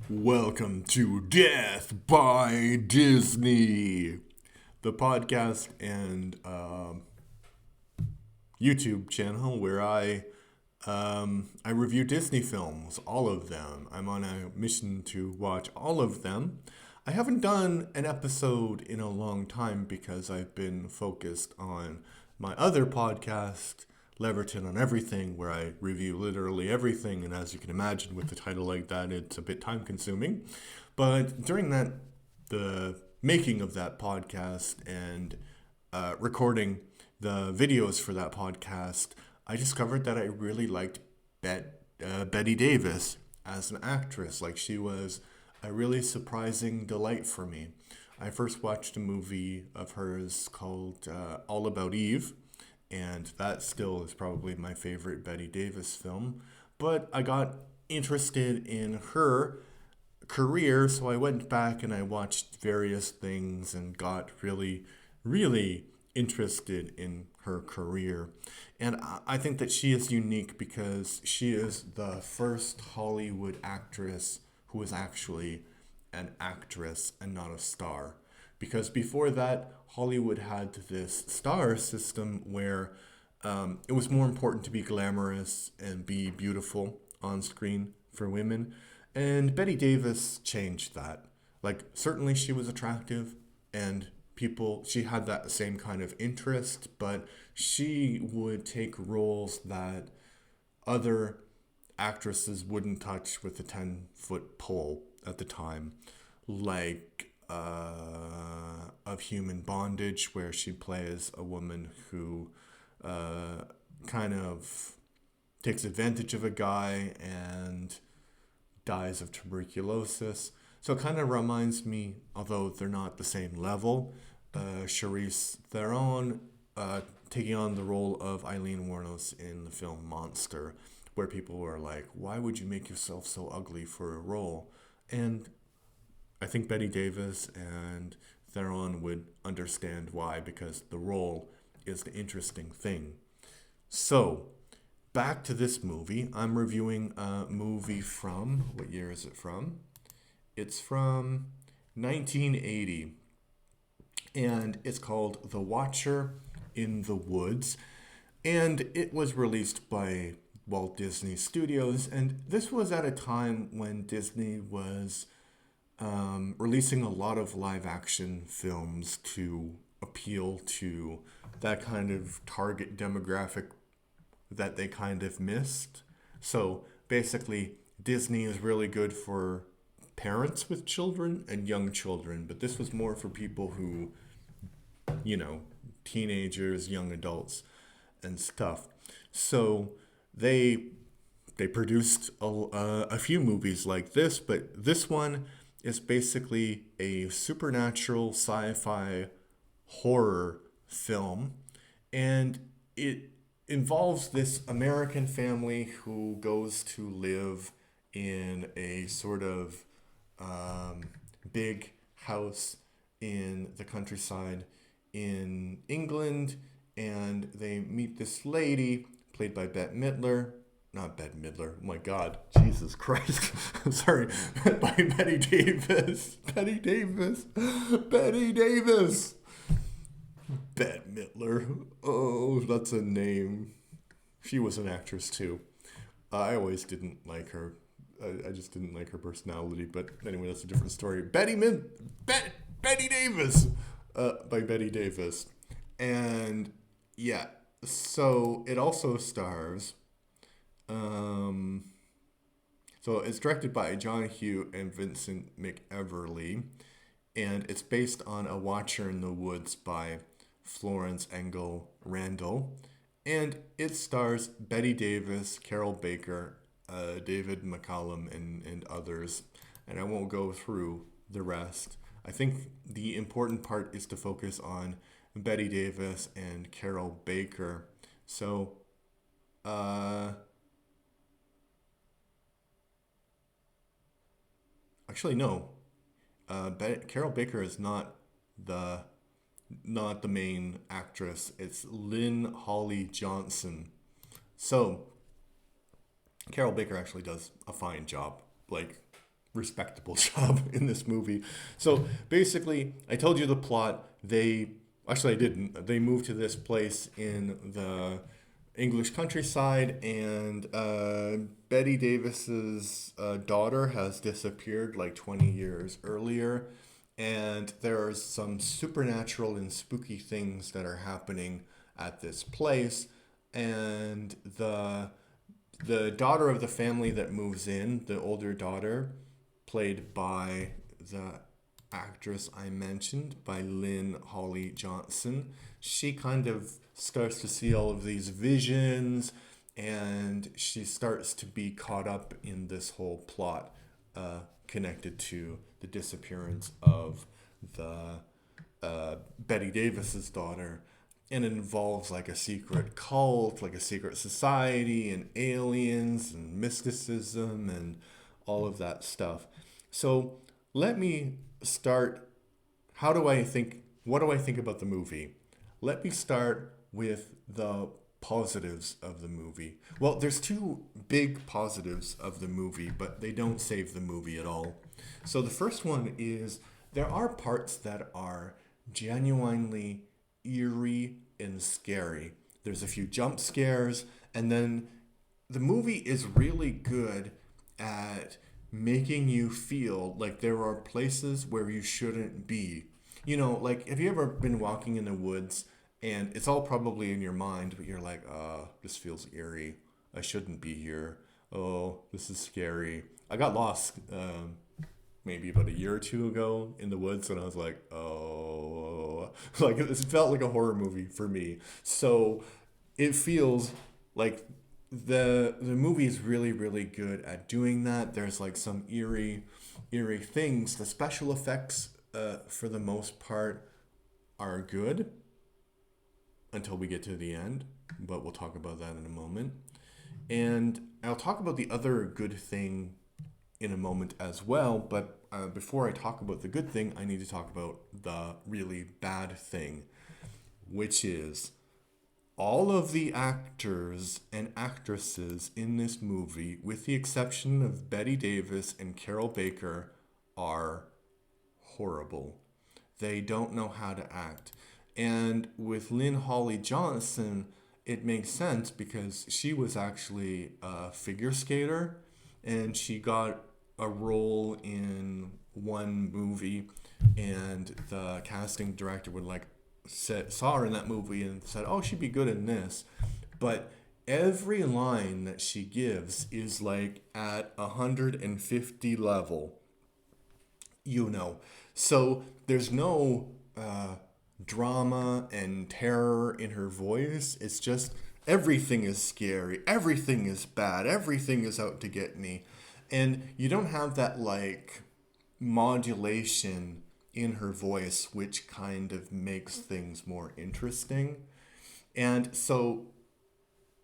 Welcome to Death by Disney, the podcast and YouTube channel where I review Disney films, all of them. I'm on a mission to watch all of them. I haven't done an episode in a long time because I've been focused on my other podcast, Leverton on Everything, where I review literally everything. And as you can imagine, with a title like that, it's a bit time consuming. But during the making of that podcast and recording the videos for that podcast, I discovered that I really liked Bette Davis as an actress. Like, she was a really surprising delight for me. I first watched a movie of hers called All About Eve, and that still is probably my favorite Bette Davis film. But I got interested in her career, so I went back and I watched various things and got really, really interested in her career. And I think that she is unique because she is the first Hollywood actress who is actually an actress and not a star. Because before that, Hollywood had this star system where it was more important to be glamorous and be beautiful on screen for women. And Bette Davis changed that. Like, certainly she was attractive and she had that same kind of interest, but she would take roles that other actresses wouldn't touch with a 10-foot pole at the time, like of Human Bondage, where she plays a woman who kind of takes advantage of a guy and dies of tuberculosis. So it kind of reminds me, although they're not the same level, Charlize Theron taking on the role of Eileen Wuornos in the film Monster, where people were like, why would you make yourself so ugly for a role? And I think Bette Davis and Theron would understand why, because the role is the interesting thing. So, back to this movie. I'm reviewing a movie from, what year is it from? It's from 1980, and it's called The Watcher in the Woods, and it was released by Walt Disney Studios, and this was at a time when Disney was releasing a lot of live action films to appeal to that kind of target demographic that they kind of missed. So basically, Disney is really good for parents with children and young children, but this was more for people who, teenagers, young adults, and stuff. So they produced a few movies like this, but this one is basically a supernatural sci-fi horror film, and it involves this American family who goes to live in a sort of big house in the countryside in England, and they meet this lady played by Bette Midler. Not Bette Midler. Oh my God, Jesus Christ! Sorry, by Bette Davis. Bette Davis. Bette Davis. Bette Midler. Oh, that's a name. She was an actress too. I always didn't like her. I just didn't like her personality. But anyway, that's a different story. Bette Davis. By Bette Davis. And yeah, so it also stars. So it's directed by John Hugh and Vincent McEverly, and it's based on A Watcher in the Woods by Florence Engel Randall, and it stars Bette Davis, Carol Baker, David McCallum, and others, and I won't go through the rest. I think the important part is to focus on Bette Davis and Carol Baker. So, actually, no. Carol Baker is the not the main actress. It's Lynn-Holly Johnson. So Carol Baker actually does a fine job. Like, respectable job in this movie. So basically, I told you the plot. Actually, I didn't. They moved to this place in the English countryside, and Betty Davis's daughter has disappeared like 20 years earlier, and there are some supernatural and spooky things that are happening at this place, and the daughter of the family that moves in, the older daughter, played by the actress I mentioned, by Lynn-Holly Johnson, she kind of starts to see all of these visions, and she starts to be caught up in this whole plot connected to the disappearance of the Betty Davis's daughter. And it involves like a secret cult, like a secret society, and aliens and mysticism and all of that stuff. So let me start. What do I think about the movie? Let me start with the positives of the movie. Well, there's two big positives of the movie, but they don't save the movie at all. So the first one is there are parts that are genuinely eerie and scary. There's a few jump scares, and then the movie is really good at making you feel like there are places where you shouldn't be. You know, like, have you ever been walking in the woods and it's all probably in your mind, but you're like, this feels eerie. I shouldn't be here. Oh, this is scary. I got lost maybe about a year or two ago in the woods, and I was like, oh, like it felt like a horror movie for me. So it feels like the movie is really, really good at doing that. There's like some eerie things. The special effects for the most part are good until we get to the end, but we'll talk about that in a moment. And I'll talk about the other good thing in a moment as well, but before I talk about the good thing, I need to talk about the really bad thing, which is all of the actors and actresses in this movie, with the exception of Bette Davis and Carol Baker, are horrible. They don't know how to act. And with Lynn-Holly Johnson, it makes sense because she was actually a figure skater, and she got a role in one movie, and the casting director would saw her in that movie and said, oh, she'd be good in this. But every line that she gives is like at 150 level, so there's no drama and terror in her voice. It's just everything is scary, everything is bad, everything is out to get me. And you don't have that like modulation in her voice, which kind of makes things more interesting. And so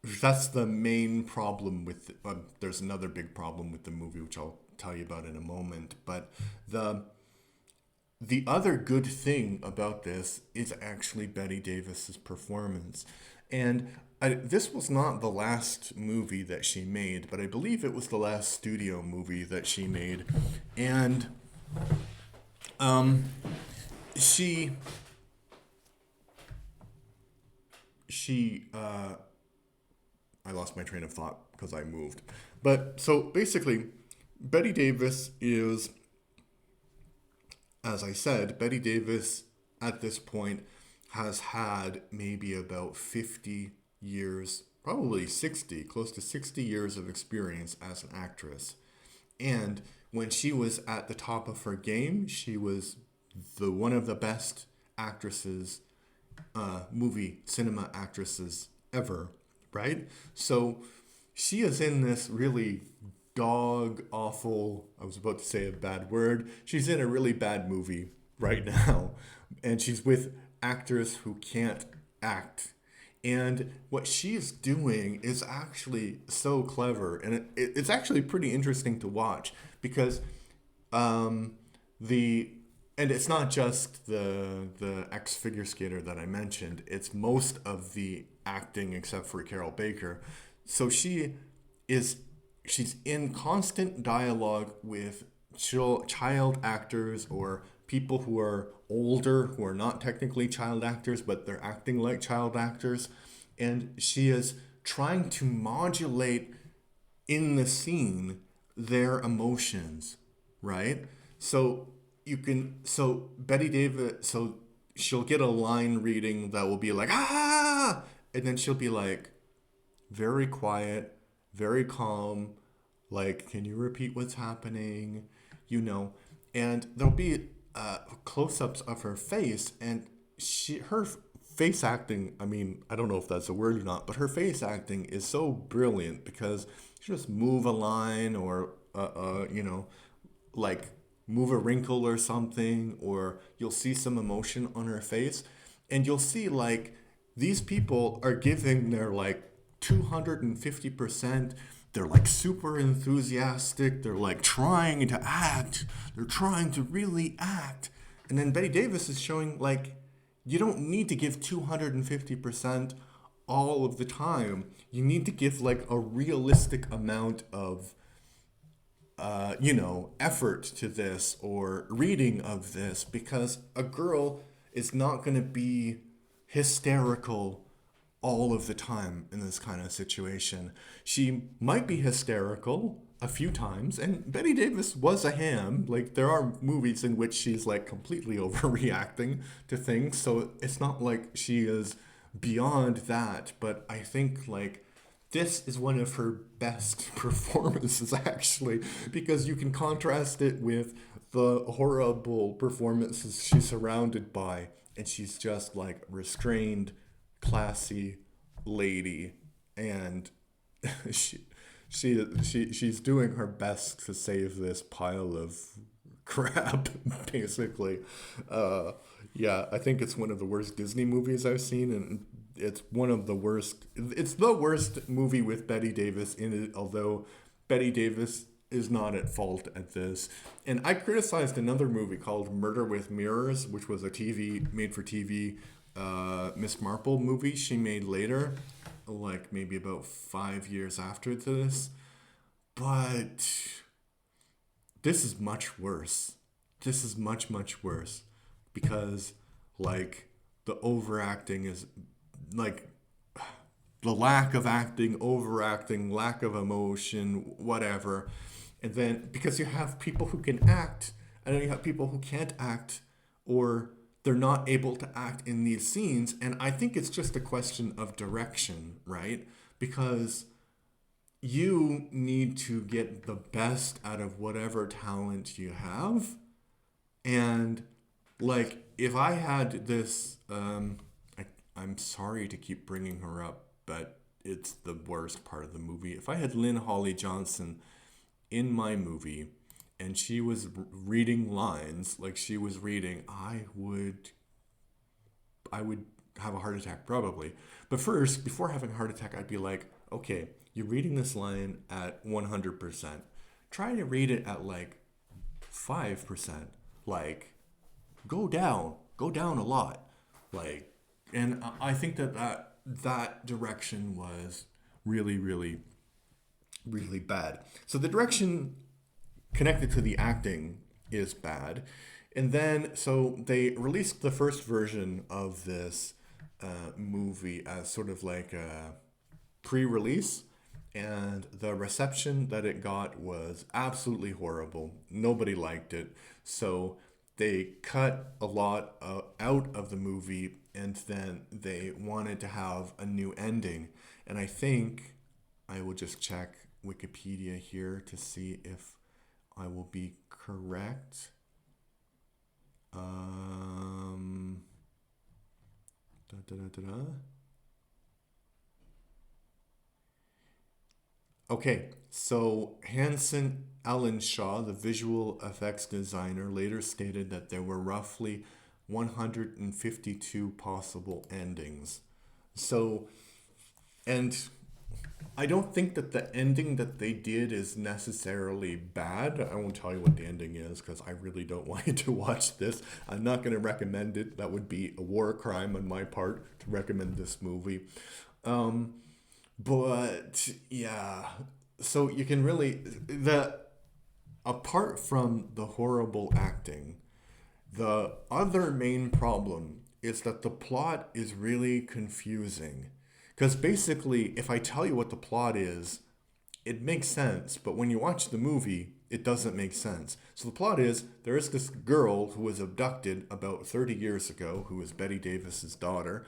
that's the main problem with there's another big problem with the movie, which I'll tell you about in a moment. But the other good thing about this is actually Bette Davis's performance. And this was not the last movie that she made, but I believe it was the last studio movie that she made. And she I lost my train of thought because I moved. But so basically, Bette Davis is, as I said, Bette Davis at this point has had maybe about 50 years, probably 60, close to 60 years of experience as an actress. And when she was at the top of her game, she was one of the best actresses, cinema actresses ever, right? So she is in this really dog awful, I was about to say a bad word, she's in a really bad movie right now, and she's with actors who can't act. And what she's doing is actually so clever, and it's actually pretty interesting to watch, because and it's not just the ex-figure skater that I mentioned, it's most of the acting except for Carol Baker. So she's in constant dialogue with child actors or people who are older who are not technically child actors but they're acting like child actors, and she is trying to modulate in the scene their emotions, right? So Betty Davis, so she'll get a line reading that will be like ah, and then she'll be like very quiet, very calm, like, can you repeat what's happening? You know, and there'll be close-ups of her face, and her face acting. I mean, I don't know if that's a word or not, but her face acting is so brilliant because she just move a line or like move a wrinkle or something, or you'll see some emotion on her face, and you'll see like these people are giving their like 250%. They're like super enthusiastic. They're like trying to act. They're trying to really act. And then Betty Davis is showing like you don't need to give 250% all of the time. You need to give like a realistic amount of effort to this or reading of this, because a girl is not going to be hysterical all of the time in this kind of situation. She might be hysterical a few times, and Betty Davis was a ham. Like, there are movies in which she's like completely overreacting to things, so it's not like she is beyond that, but I think like this is one of her best performances actually, because you can contrast it with the horrible performances she's surrounded by, and she's just like restrained, classy lady, and she she's doing her best to save this pile of crap basically. Yeah, I think it's one of the worst Disney movies I've seen, and it's one of the worst. It's the worst movie with Bette Davis in it, although Bette Davis is not at fault at this. And I criticized another movie called Murder with Mirrors, which was a made for TV Miss Marple movie she made later, like maybe about 5 years after this. But this is much worse. This is much, much worse because, like, the overacting is like the lack of acting, overacting, lack of emotion, whatever. And then because you have people who can act, and then you have people who can't act, or they're not able to act in these scenes. And I think it's just a question of direction, right? Because you need to get the best out of whatever talent you have. And like, if I had this, I'm sorry to keep bringing her up, but it's the worst part of the movie. If I had Lynn-Holly Johnson in my movie and she was reading lines like she was reading, I would have a heart attack probably. But first, before having a heart attack, I'd be like, okay, you're reading this line at 100%. Try to read it at like 5%. Like, go down a lot. Like, and I think that direction was really, really, really bad. So the direction connected to the acting is bad. And then, so they released the first version of this movie as sort of like a pre-release, and the reception that it got was absolutely horrible. Nobody liked it. So they cut a lot out of the movie, and then they wanted to have a new ending. And I think I will just check Wikipedia here to see if I will be correct. Da, da, da, da, da. Okay, so Hanson Allenshaw, the visual effects designer, later stated that there were roughly 152 possible endings. So, and I don't think that the ending that they did is necessarily bad. I won't tell you what the ending is because I really don't want you to watch this. I'm not going to recommend it. That would be a war crime on my part to recommend this movie. But yeah, so you can really apart from the horrible acting, the other main problem is that the plot is really confusing. Because basically, if I tell you what the plot is, it makes sense, but when you watch the movie, it doesn't make sense. So the plot is there is this girl who was abducted about 30 years ago, who is Bette Davis's daughter,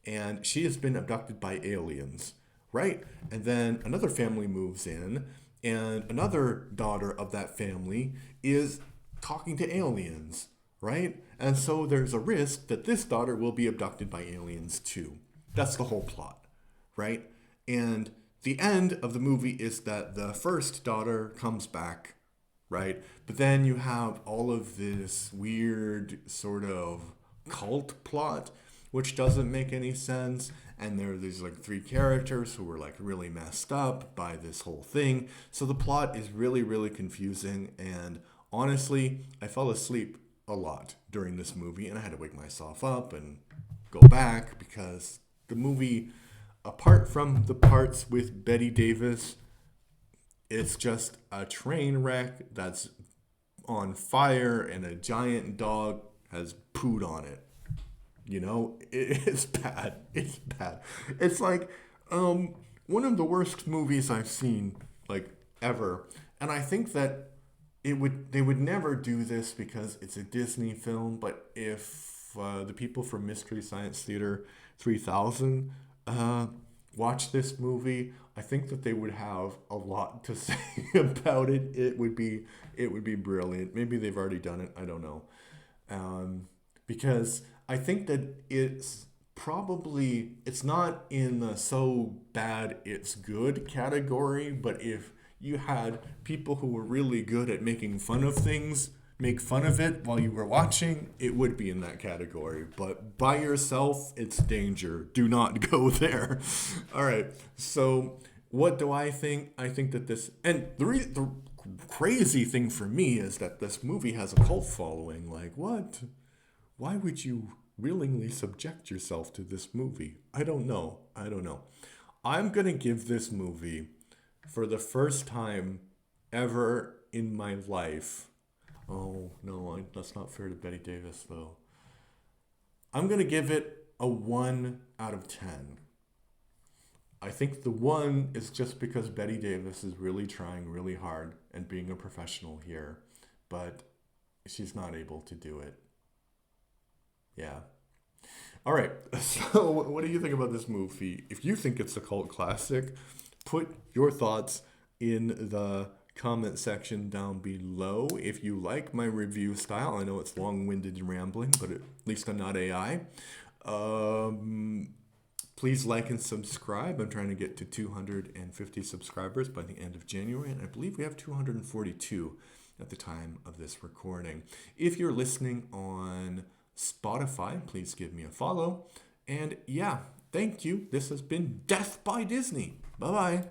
and she has been abducted by aliens, right? And then another family moves in, and another daughter of that family is talking to aliens, right? And so there's a risk that this daughter will be abducted by aliens too. That's the whole plot, right? And the end of the movie is that the first daughter comes back, right? But then you have all of this weird sort of cult plot, which doesn't make any sense. And there are these like three characters who were like really messed up by this whole thing. So the plot is really, really confusing. And honestly, I fell asleep a lot during this movie, and I had to wake myself up and go back because the movie, apart from the parts with Bette Davis, it's just a train wreck that's on fire and a giant dog has pooed on it. You know, it's bad. It's bad. It's like one of the worst movies I've seen like ever. And I think that they would never do this because it's a Disney film. But if the people from Mystery Science Theater 3000 watch this movie, I think that they would have a lot to say about it. It would be brilliant. Maybe they've already done it. I don't know. Because I think that it's not in the so bad it's good category, but if you had people who were really good at making fun of things make fun of it while you were watching, it would be in that category. But by yourself, it's danger. Do not go there. All right. So what do I think? I think that this, and the crazy thing for me is that this movie has a cult following. Like, what? Why would you willingly subject yourself to this movie? I don't know. I'm going to give this movie, for the first time ever in my life, oh, no, that's not fair to Bette Davis, though. I'm going to give it a 1 out of 10. I think the 1 is just because Bette Davis is really trying really hard and being a professional here, but she's not able to do it. Yeah. All right. So what do you think about this movie? If you think it's a cult classic, put your thoughts in the comment section down below. If you like my review style, I know it's long-winded and rambling, but at least I'm not AI. Please like and subscribe. I'm trying to get to 250 subscribers by the end of January, and I believe we have 242 at the time of this recording. If you're listening on Spotify, please give me a follow. And yeah, thank you. This has been Death by Disney. Bye-bye.